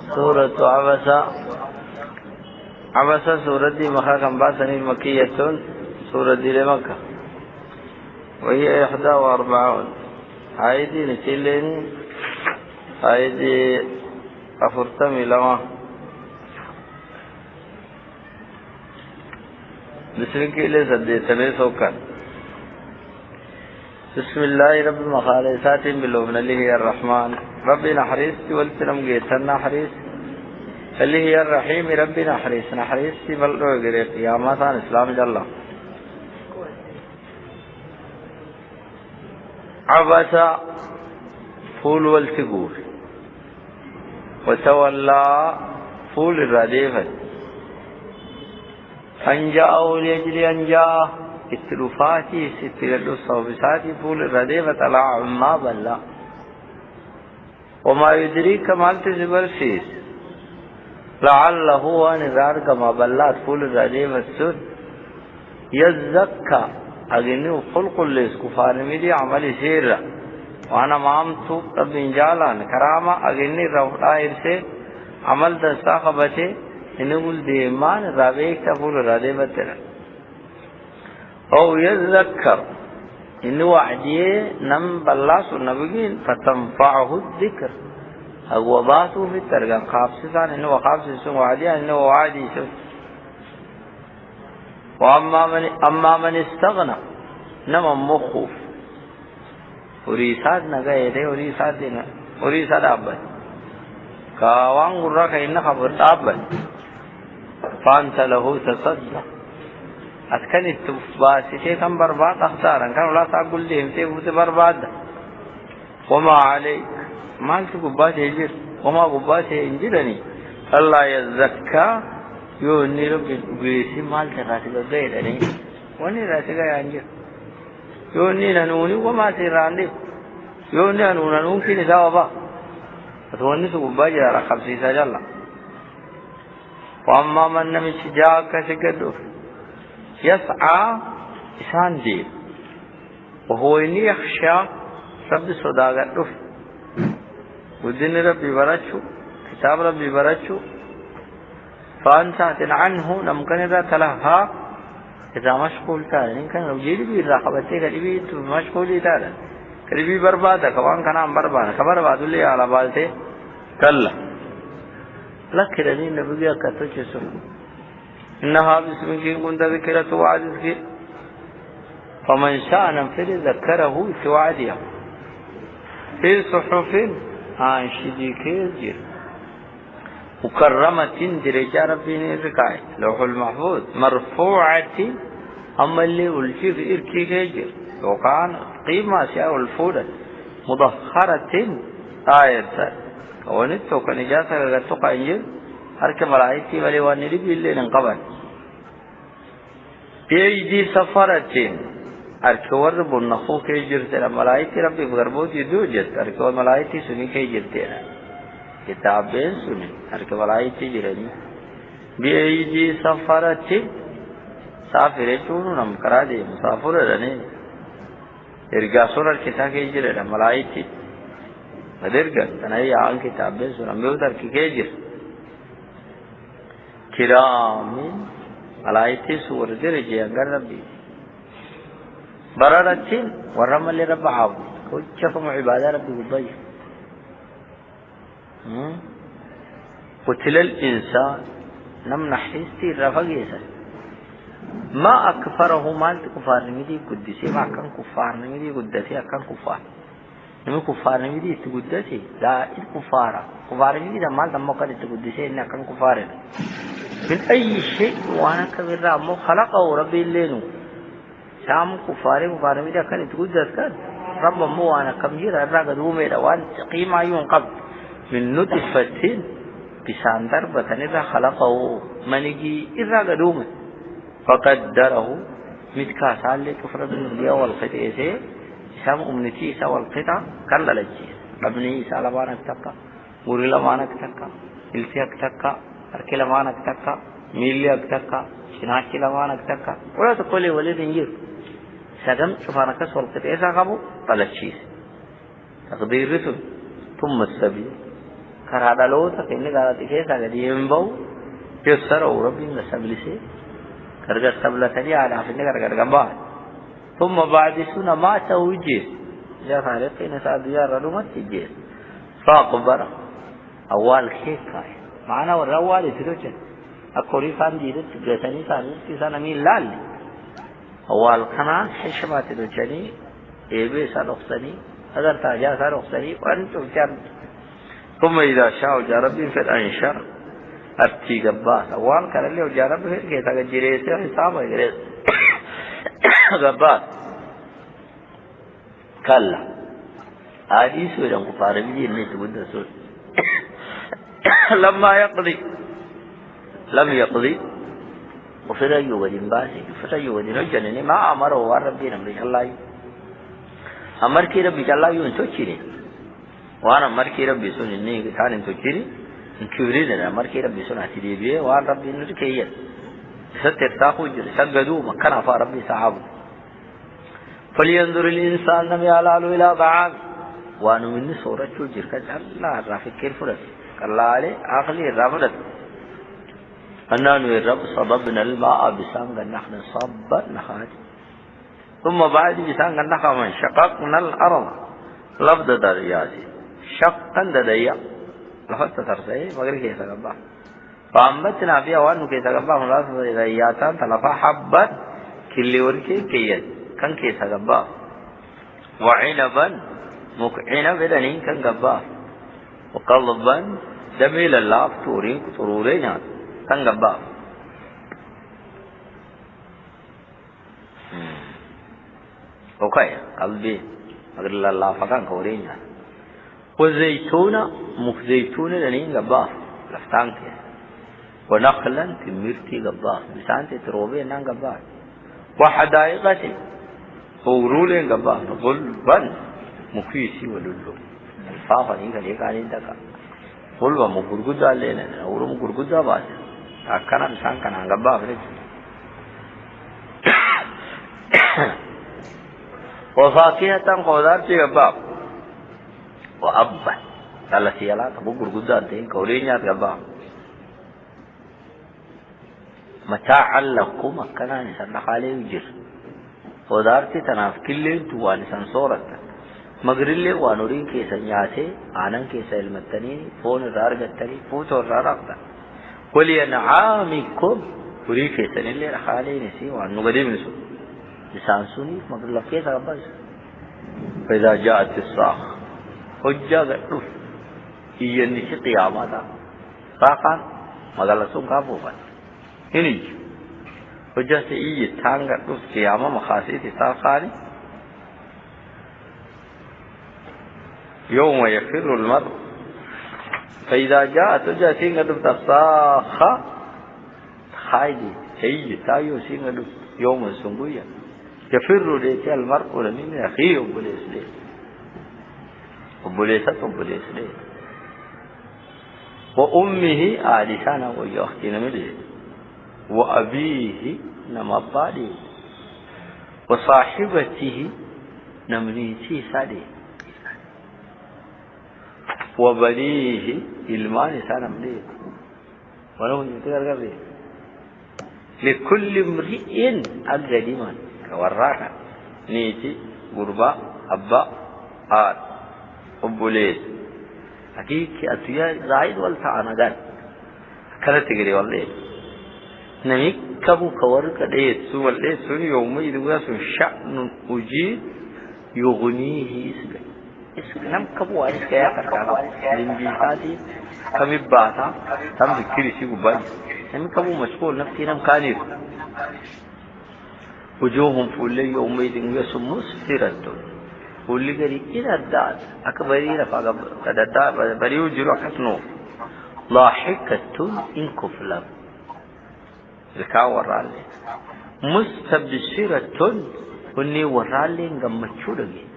سورة عبسة. عبسة سورة دي مخا كمباسني مكية سورة دي لمكة وهي 41 هايدي نسيلين هايدي أفرتمي لما بسرك إلي سدي تلي سوكان. بسم الله رب المخالصات باللوبن اللي هي الرحمن ربنا حريص والسلام جيتنا حريص اللي هي الرحيم ربنا حريص نحريص بلو غير قيامات اسلام جل عبس فول والتقول وتولى فول الرديف أنجاء ليجري أنجاء استلوفاتي ستلو صوبساتي فول الرديف طلع عما بلا وما يدريك ما تزبرسيس لعله نزار كما بلات فول الرديف السن يزكى أغني خلق الليس كفار ميدي عمل سير وانا مامتو رب انجالان كرامة أغني روحا إرسي عمل دستا خبته إنه الديمان رابيك فول الرديف التنى أو يذكر إنه وعديه نم بلاس النبيين فتنفعه الذكر أو باته في الترجمة خابسان إنه خابس وعديه إنه وعدي وأما من استغنى نم مخوف وريسات نجايته وريسات دينا وريسات أبد كوان غرّك إن خبر أبد فأنت له تصدق أتكن التباسي كم برباد أخسارا كانوا لا تقول لهم تبوت برباد وما عليك مال تقبات يجر وما قبات ينجرني الله يزكى يوني رب بيسي مال تراسك غيرني وني راسك ينجر يوني ننوني وما سيراني يوني ننوني كي نساوبا فتوني تقبات يرى خمسي سجل وأما من نمشي جاك سكدو يسعى إسان دير وهو إني يخشى رب صداقات رف ودين ربي براتشو كتاب ربي براتشو فأنسات عنه نمكن إذا تلهى إذا مشغول تالا نمكن لو جيدي بي راقبتي قريبي مشغولي تالا قريبي بربادا كوان كنام بربادا كبربادو لي على بالتي كلا لك رني نبي أكتو جسو إنها باسمك كنت ذكرت وعدك فمن شاء ننفذ ذكره في وعدها في صحف شدي كيجر مكرمة درجة ربنا ركاي لوح المحفوظ مرفوعة أما اللي والجيف إركي كيجر وكان قيمة شاء الفودة مضخرة آية ونتوك نجاسة غتوك إنجل هرك ملائكة ولوان ربي اللي ننقبل بأيدي سفرة هرك ورب النخو كي جرتنا ملائكة ربي بغربوت يدوجت هرك ملائكة سني كي جرتنا كتابين سني هرك ملائكة جرني بأيدي سفرة سافر چونو نم کرا دے مسافر رنے ارگا سورر کتا كي جرنا ملائكة مدرگا تنهي آن كتابين سنم بيودر كي جر كرام ملائكة سور درجة أنقر ربي بررتين ورمل رب عابد كوچكم عبادة ربي قبائي قتل الإنسان نم نحيستي رفقيسا ما أكفره مالت كفار نميدي قدسي ما أكن كفار نميدي قدسي أكن كفار نمي كفار نميدي استقدسي لا الكفارة كفار نميدي دا مال دمو قد استقدسي إن أكن كفار من أي شيء وانا كبير رامو خلقه ربي اللينو شام كفار ميدا كان يتقدس كان رب مو وانا كمجير الرقا دومي دوان قيمة يون قبل من نطفة بساندر بطن خلقه منجي الرقا دومي فقدره متكاسال لكفرد النبي والقطع سي شام أمنتي إسا والقطع كان للجي ابني إسا لبانك تكا مري لبانك تكا إلتيك تكا أركي لبانك تكا ميليك تكا شناكي لبانك تكا ولا تقولي ولد إنجير سدم سبحانك سولقت إسا قبو طلتشيس تقدير رسل ثم السبيل كرهذا لو تكني قالت كيسا قدي ينبو يسر وربي مسبلسي كرجع سبلتني على فيني كرجع جنبه ثم بعد سنة ما توجه يا خالقين سعد يا رلومت تجيه فاقبر أول كيكاي معنا والروال يسيروجن أقولي فان جيدت جسني ساني كيسان مين لالي أول كنا حشمات الوجني إبي سالوخسني أجر تاجا سالوخسني وأنتم كان ثم إذا شاء جربي في الأنشر أبتي جباس أول كان اللي وجرب في كيسا جريسة حسابه جريس جباس كلا هذه سورة كفار بيجي اللي تبدأ سورة لم يقضي وفر يوجد باسي فر يوجد الجنة ما أمره وربي نمر الله أمر كي ربي الله يون توشيني وأنا أمر كي ربي سون إني كان توشيني كبرين أمر كي ربي سون هتدي بيه وأنا ربي نركيه سترتاحو جل سجدوا مكان فاربي صعب فلينظر الإنسان نم يعلل إلى طعام وأنا من سورة شجر كجلا رافق كيرفلت كلا عليه عقلي رافلت أننا الرب صببنا الماء بسانغ نحن صب نخات ثم بعد بسانغ نخا من شققنا الأرض لفظ درياتي شقا دريا لفظ ترسي مغير كيسا قبا فأنبتنا فيها وأنه كيسا قبا لفظ درياتان تلفا حبت كل وركي كيد كان كيسا قبا وعنبا مكعنب لنين كان قبا وقلبا دميل الله فتورين كترورين كان قبا اوكي قلبي اگر الله فكان كورين وزيتون مخزيتون لنين قبا لفتان كيس ونخلا تمرتي قبا بسانتي تروبي نان قبا وحدائقتي وغرولين قبا غلبا مكيسي ولولو الفافا نيكا ليكانين دكا غلبا مغرقودا لنا اورو مغرقودا باس أكنا بسان كنا قبا فرج وفاكهة قدار في قبا وأبا ثلاث يلا تبو غرقودا تين كورينيا قبا متاعا لكم أكنا نسان خالي وجر قدار في تناف كلين توان نسان صورت مغرلي وانورين كيسا نياسي آنان كيسا المتنين فون الرارغتني فوتو الرارغتا ولينعامكم وريك سنين اللي خالي نسي وانو قديم نسو لسان سوني مغرل لفكيسا قباس فإذا جاءت الصاخ حجة قلوف إيا نسي قياماتا فاقان مغرل سون كافوفا هني حجة سي إيا تانغ قلوف قياما مخاسيتي تاقاني يوم يفر المرء فإذا جاءت وجاء سينغ تصاخا خايدي هي تايو سينغ يوم سنبويا يفر ليس المرء لمن أخيه أبوليس لي وأمه آلسانا ويأختي نملي وأبيه نمبالي وصاحبته نمنيتي سالي وبنيه إلمان سانم ليه ولو يتكر قبله لكل امرئ الجديمان كورانا نيتي غربا أبا آل أبوليس حقيقي أتويا زايد والتعانا قال كلا تقري والله نميك كبو كورك ليه سوى الليه سوني يومي دوغا سن شأن أجيد يغنيه اسمه نم كبو عارف كيا كركانا لنبيساتي كم باتا تم ذكري سيقو باي نم كبو مشغول نفسي نم كانير وجوههم فولي يومئذ يسم مسفرة فولي قري إلى الداد أكبري رفاق الداد بريو جلو حسنو ضاحكة إن كفلم ذكا ورالي مستبشرة وني ورالي نغمتشو لغي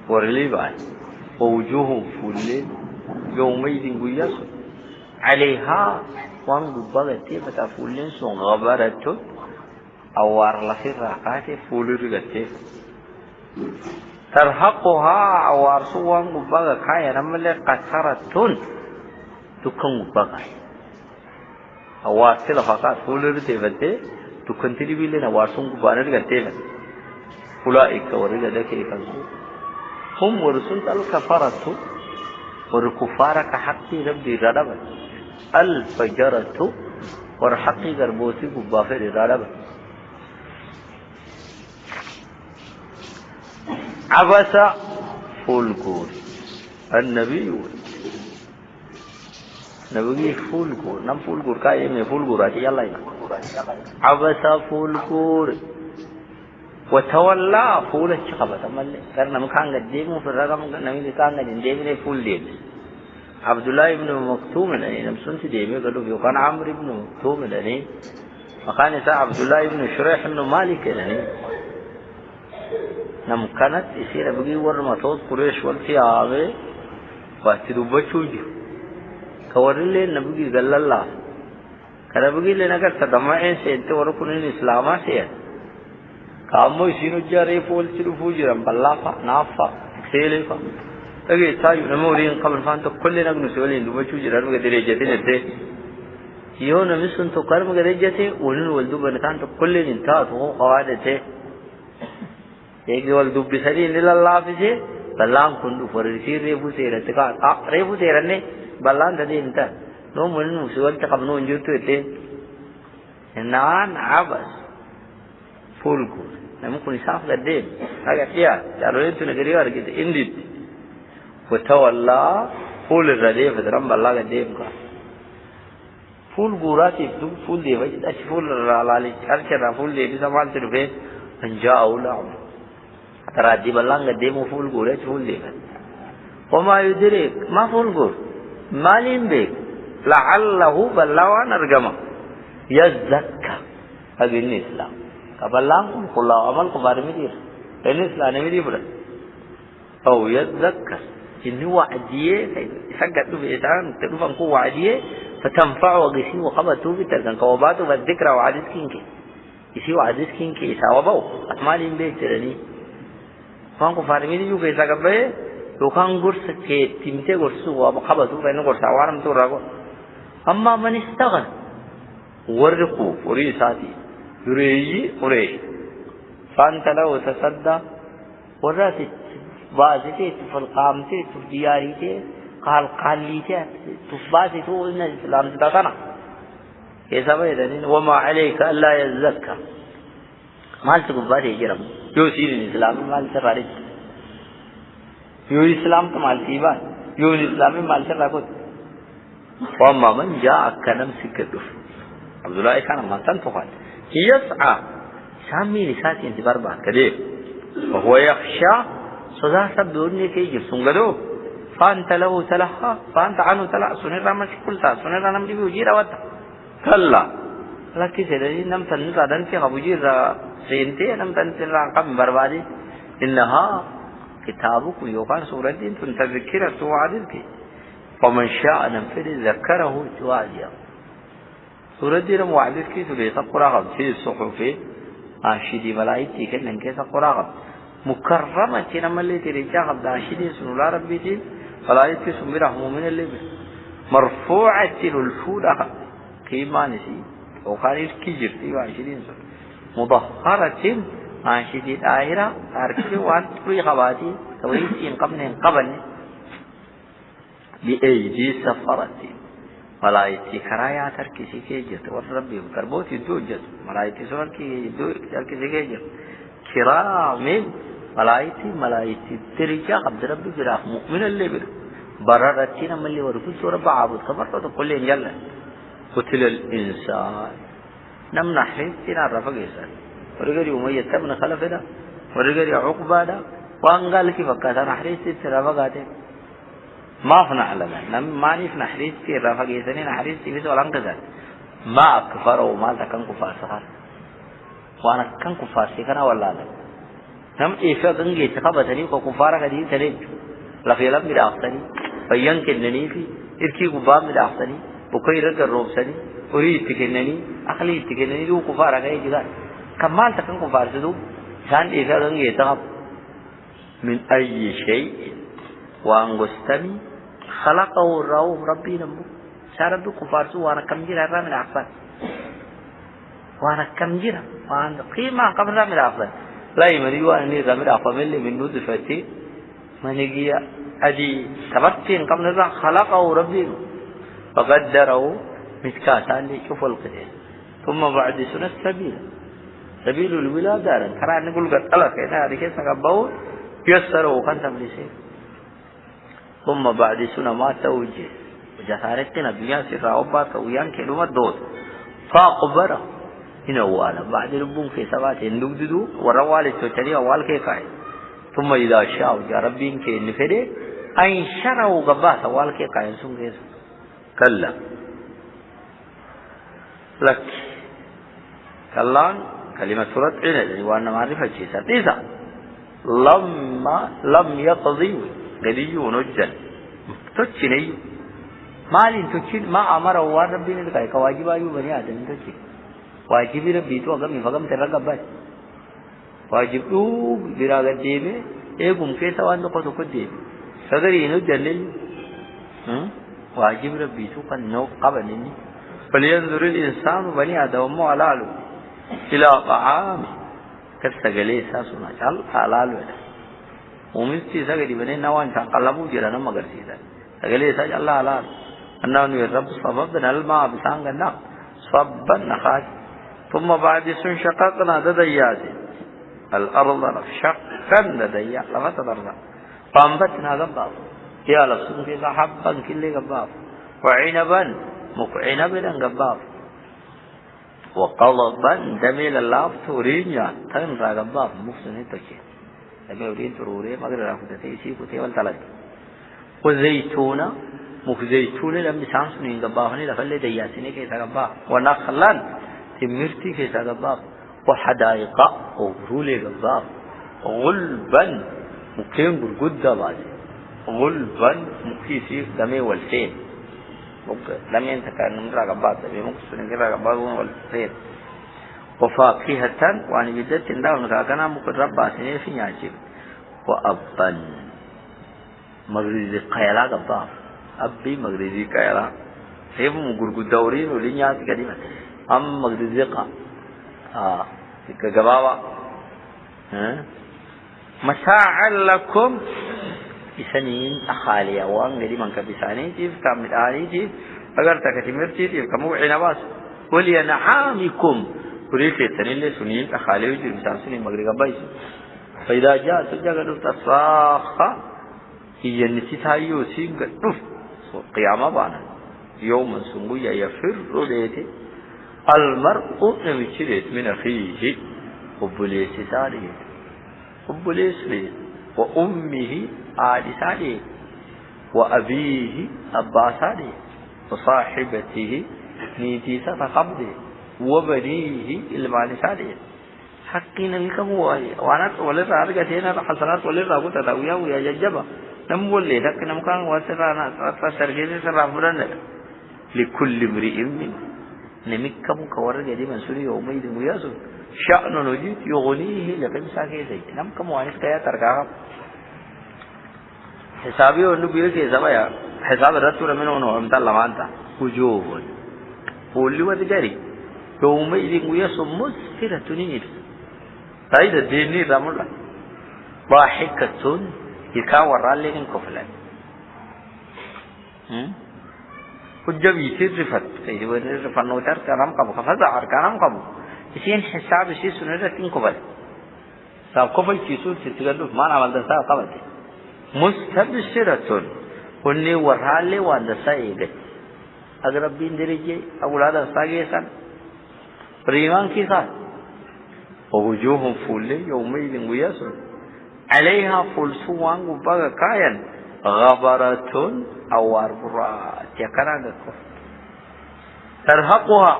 ورلي باي ووجوههم فولين يومئذ يسم عليها وان ببغتي بتا فولين سون غبرتو أوار لفي الرقات فولي رغتي ترهقها عوارسوان قبغا كايا نملي قصرة دكان قبغا عوارسي لفاقات فولر تيفتي دكان تلبي لنا عوارسون قبانا رغتيفت أولئك ورغة كيف هم ورسول الكفارة والكفار كحق ربي رادبا الفجرة ورحق غربوتي قبافر رادبا عبس فولكور النبي نبي فولكور نم فولكور كاي من فولكور أتي يلا عبس فولكور وتولى فول الشقبة تملي كرنا مكان قديمه في الرقم نمي كان قديمه فول ديم عبد الله بن مكتوم لاني نمسنت ديمه قالوا في كان عمرو بن مكتوم لاني وكان عبد الله بن شريح بن مالك لاني نم كانت يصير بقي ور متوت قريش والثيابه واتدوبچوج كورلي نبي قال الله كره بقي لنا كتدمعين سنت وركن الاسلام سي كامو شنو جاري فول شنو فوجرم بلافا نافا سيلفا اجي تايو نمورين قبل فانت كلنا نسولين دوبچوجرن مغدريجه دينته يونا مسن تو كرم غدريجته ولن ولدو بنتان كلن انت تو قواعدته يجي ولدو بسرين لله فيسه بلان كندو فريسي ريبو سيرتك ريبو سيرني بلان تدي انت نو من مسول تقبنو انجوتو ته نان عبس فولكو نمكن يسافر قديم حاجه فيها قالوا انتوا نغريوا كده انديت وتولى فول الرديف درم بالله قديم کا فول غوراتي فول دي وجه ده فول على اركنا فول دي سامان ترفه انجا اولا تراجي بالله قديم فول غورا فول دي وما يدرك ما فول غور مالين بك لعله بلوا نرجما يزكى هذا الاسلام كبلان كل عمل كبار مدير الاسلام مدير بره او يذكر إنه وعديه حقته بإسان تلفن قوة وعديه فتنفع وقسي وقبته بتلقن قواباته والذكرى وعدس كينكي يسي وعدس كينكي يساوبه أتمالين بيك ترني فانكو فارمين يو كيسا قبه يوكان قرص تيمتي قرصو وقبته فإنه قرص عوارم تورغو أما من استغن ورقو وريساتي يريجي وريجي فانت لو تصدى وراتي بازته فالقامته تجاريته قاليته تبازته ان الاسلام تدانا كيف بيدن وما عليك الا يزكى مال تقبل يجرم يوسير الاسلام مال سفاري يو الاسلام مال سيبا يو الاسلام مال سراكوت وما من جاء كلام سكتف عبد الله كان ما تنفقت يسعى سامي لساتي انتبار بعد كده وهو يخشى صدا سب دورني كي جسونغدو فانت له تلها فانت عنه تلا سنرا مشكلتا سنرا نمدي بوجيرا وات كلا لكن سيدي نم تنزا دنتي ابوجيرا سينتي نم تنزا قم بربادي انها كتابك يوكان سورة دين تذكرة توعدك فمن شاء ننفذ ذكره توعديا سورة دين موعدك تلي تقرأ في الصحف عاشدي ملايتي كنن كيس قرأ مكرمة نملي ترجع عبد عاشدين سنولا ربي دين ملايتي سميرة مؤمن اللي مرفوعة الفودة كيما نسي وقال الكجر تيو عاشدين سن مظهرة عاشدين آخرة أركي وان تقري خباتي تويسين قبل بأيدي سفرة ملايتي كرايا تركي سيكيجت والربي وكربوتي دوجت ملايتي سوركي تركي سيكيجت كرام ملايتي ترجع عبد ربي براخ مؤمن اللي بر بررتنا من اللي ورث رب عابد كبرت كل يلا قتل الانسان نمنا حيتنا رفق يسال ورغري أمية بن خلف ده ورغري عقبة ده وانقال كيف كان حريت رفقاته ما فنعلم نم ما نفنا حريت رفق يسنين حريت في سؤالان كذا ما كفر وما كان كفار صار وانا كان كفار سيكنا ولا لا نم إيفا كنجي تقبتني وكفارة كدي تريج لفيلم مداختني بيان كنني في إركي قبام مداختني بكير الروب سني أريد تكنني أخلي تكنني دو كفارة كي جدا كمال تكن كفار سدو كان إيفا كنجي تقب من أي شيء وأنغستمي خلقه الرؤوف ربي نمو شارب كفار سو وانا كم جرا من أحسن وانا كم جرا وانا قيمة قبل من أحسن لا يمري وانا نير من أحسن من نطفة من يجي أدي تبتين قبل ذا خلقه ربي فقدره مسكاتا لشوف القدر ثم بعد سنة سبيل الولادة ترى نقول قد ألف هنا هذه كيسا قبول يسره وخنتم لسيه ثم بعد سنة ما توجه وجسارتنا الدنيا سرع وباك ويان كلمة دوت فأقبره هنا وانا بعد ربهم في سبات يندوك ددو وروالي توتري ووال كيكاي ثم إذا شاء جاء ربين كي نفده أنشره قبات ووال كيكاي سن كيس كلا لك كلان كلمة سورة عناد وانا معرفة جيسا تيسا لم يقضي قدي ونجل تجني مالين تجن ما أمره وان ربي نلقى كواجب أيو بني آدم تجن واجب ربي تو أغمي فقم ترقب باي واجب تو براغت ديبه ايقوم كيسا وان نقصو قد ديبه فقري نجل واجب ربي تو قد نوق قبل فلينظر الإنسان بني آدم وعلاله إلى طعام كالسقلي ساسونا شال حلال ولا ومستي سقلي بني نوان تقلبو جرانا مگر سيدا سقلي ساج الله حلال أنه يرب صببنا الماء بسانغنا صبا نخاج ثم بعد شققنا دديات الأرض شقا دديا لما تضرنا فأنبتنا قباب يا لسن في حبا كل قباب وعنبا مقعنبا قباب وقلبا دميل الله تورينيا تنرى قباب مفسنين تكي دميل تروري مغرر أخذتي سيكو تيوال تلد وزيتونا مخزيتون لم يسانسنين قبابني لفل دياسيني كيسا قباب ونخلا تمرتي كيسا قباب وحدائق وغرولي قباب غلبا مقيم برقود بازي غلبا مقيسي دمي والسين لم ينتكى نمرا قباب دمي مقصنين كيسا قباب والسين وفاقهة وعني بدت انداو نكاكنا مقرب باسيني في ناجب وأبا مغرزي قيلا قباب أبي مغرزي قيلا سيف مقرق دورين ولينيات قديمة أم مغرزي قا قبابا مساعا لكم إسانين أخاليا وان قديما كبساني جيف كامل آني جيف اگر تكتمر جيف كموعين باس ولينعامكم وريك تنين سنين أخاليا جيف بسان سنين مغرق بايس فإذا جاء سجاق تصاخا هي النسيتايو سينك نف قيامة بانا يوم سمويا يفر ليتي المرء نمشريت من أخيه وبليس ساريه وبليس ليه وأمه آل ساريه وأبيه أبا ساريه وصاحبته نيتيسة قبضه وبنيه إلمان ساريه حقنا لك هو وانا ولر ارغتينا حسنات ولر اكو تداويا ويا ججبا نمول لي دك نمكان وسرانا ترجيز سرافرن لكل امرئ من نمكم كورغ دي منسوري يوميد مياسو شأن نجيت يغنيه لكن ساكي زي نمكم وانس كيا ترغا حسابي ونو بير كي سبايا حساب رتور منو نو امتا لمانتا وجوب قولي ودجاري يوميد مياسو مسفرة نير تايد ديني رامولا ضاحكة يكاور عليهم كفلا حجب يصير رفت كي يقول رفت نوتر كلام كابو كفزع كلام كابو يصير حساب يصير سنة تين كفل ساب كفل يصير تتقدم ما نعمل ده ساب كفل مستبشرة هني ورالي واندسا إيجت अगर अब भी इंद्रिये अवलाद अस्तागे सन प्रेमान की साथ ووجوههم فول يومئذ ويسر عليها فول سوان وبقى كاين غبرة أو أربرات يكرانك ترهقها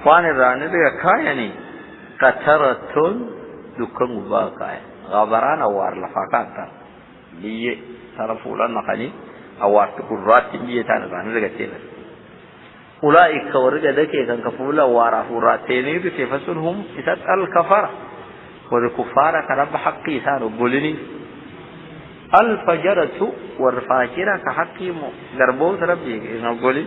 وان الراني كايني كترة دكان وبقى كاين غبران أو أرلفاكات ليه ترفولا نقني أو أرتقرات ليه تانبان لك أولئك ورجع كان كفولا وارفوراتين بتفسرهم إسات الكفار والكفار كرب حقي صاروا بولني الفجرة والفاجرة كحكي غربوس ربي نقولي